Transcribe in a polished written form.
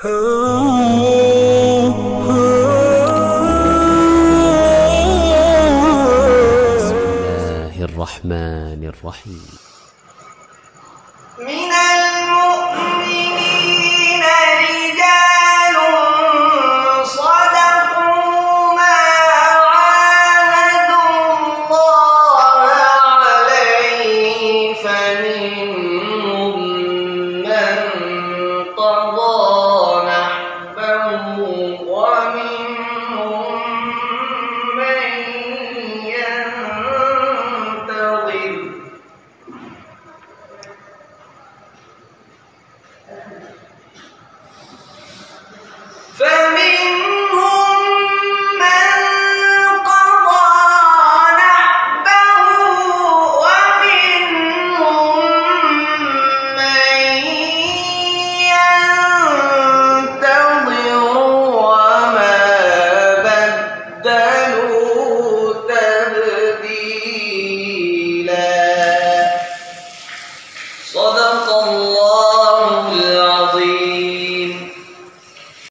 بسم الله الرحمن الرحيم. من المؤمنين رجال صدقوا ما عاهدوا الله عليه فمنهم من قضى نحبه ومنهم من ينتظر فمنهم من قضى نحبه ومنهم من ينتظر وما بدلوا تبديلا. صدق الله.